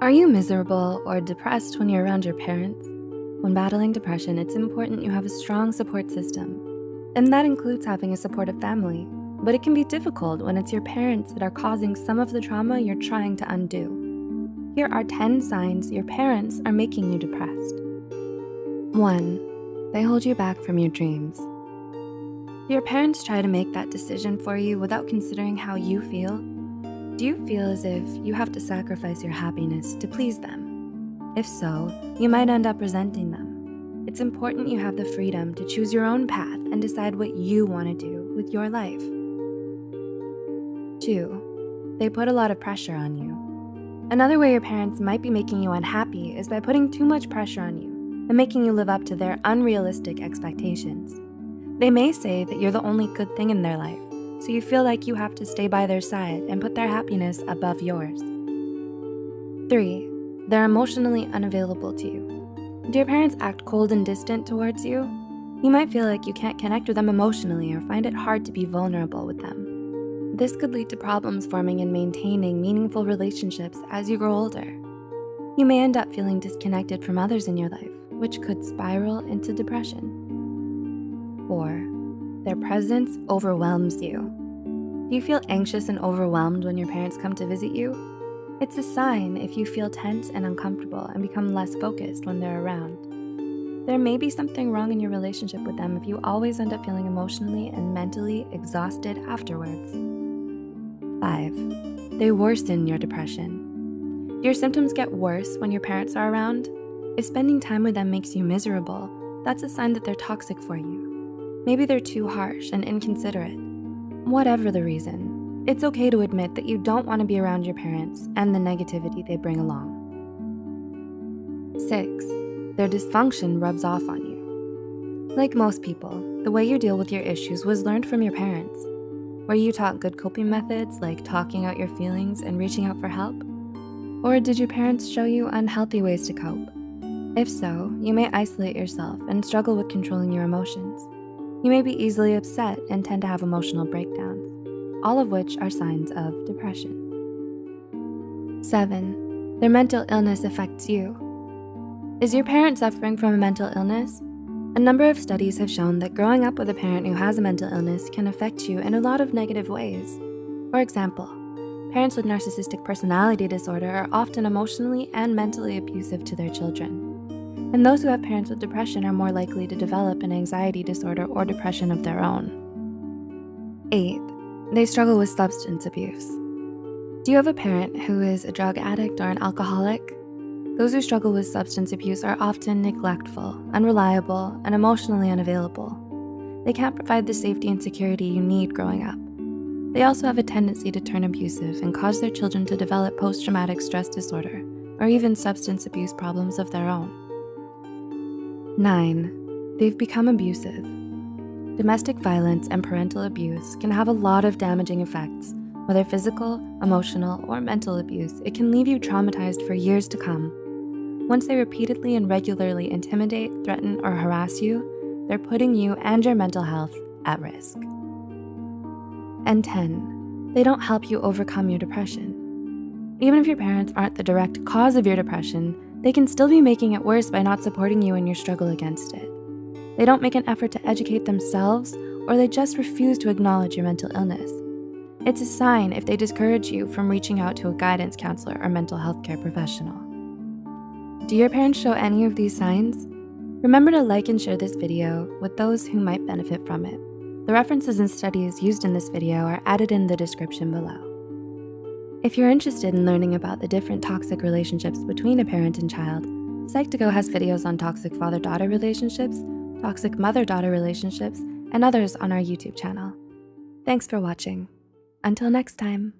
Are you miserable or depressed when you're around your parents? When battling depression, it's important you have a strong support system. And that includes having a supportive family. But it can be difficult when it's your parents that are causing some of the trauma you're trying to undo. Here are 10 signs your parents are making you depressed. 1. They hold you back from your dreams. Do your parents try to make that decision for you without considering how you feel? Do you feel as if you have to sacrifice your happiness to please them? If so, you might end up resenting them. It's important you have the freedom to choose your own path and decide what you want to do with your life. 2. They put a lot of pressure on you. Another way your parents might be making you unhappy is by putting too much pressure on you and making you live up to their unrealistic expectations. They may say that you're the only good thing in their life, so you feel like you have to stay by their side and put their happiness above yours. 3. They're emotionally unavailable to you. Do your parents act cold and distant towards you? You might feel like you can't connect with them emotionally or find it hard to be vulnerable with them. This could lead to problems forming and maintaining meaningful relationships as you grow older. You may end up feeling disconnected from others in your life, which could spiral into depression. 4. Their presence overwhelms you. Do you feel anxious and overwhelmed when your parents come to visit you? It's a sign if you feel tense and uncomfortable and become less focused when they're around. There may be something wrong in your relationship with them if you always end up feeling emotionally and mentally exhausted afterwards. 5. They worsen your depression. Do your symptoms get worse when your parents are around? If spending time with them makes you miserable, that's a sign that they're toxic for you. Maybe they're too harsh and inconsiderate. Whatever the reason, it's okay to admit that you don't want to be around your parents and the negativity they bring along. 6. Their dysfunction rubs off on you. Like most people, the way you deal with your issues was learned from your parents. Were you taught good coping methods like talking out your feelings and reaching out for help? Or did your parents show you unhealthy ways to cope? If so, you may isolate yourself and struggle with controlling your emotions. You may be easily upset and tend to have emotional breakdowns, all of which are signs of depression. 7. Their mental illness affects you. Is your parent suffering from a mental illness? A number of studies have shown that growing up with a parent who has a mental illness can affect you in a lot of negative ways. For example, parents with narcissistic personality disorder are often emotionally and mentally abusive to their children. And those who have parents with depression are more likely to develop an anxiety disorder or depression of their own. 8. They struggle with substance abuse. Do you have a parent who is a drug addict or an alcoholic? Those who struggle with substance abuse are often neglectful, unreliable, and emotionally unavailable. They can't provide the safety and security you need growing up. They also have a tendency to turn abusive and cause their children to develop post-traumatic stress disorder or even substance abuse problems of their own. 9. They've become abusive. Domestic violence and parental abuse can have a lot of damaging effects. Whether physical, emotional, or mental abuse, it can leave you traumatized for years to come. Once they repeatedly and regularly intimidate, threaten, or harass you, they're putting you and your mental health at risk. And 10. They don't help you overcome your depression. Even if your parents aren't the direct cause of your depression, they can still be making it worse by not supporting you in your struggle against it. They don't make an effort to educate themselves, or they just refuse to acknowledge your mental illness. It's a sign if they discourage you from reaching out to a guidance counselor or mental health care professional. Do your parents show any of these signs? Remember to like and share this video with those who might benefit from it. The references and studies used in this video are added in the description below. If you're interested in learning about the different toxic relationships between a parent and child, Psych2Go has videos on toxic father-daughter relationships, toxic mother-daughter relationships, and others on our YouTube channel. Thanks for watching. Until next time.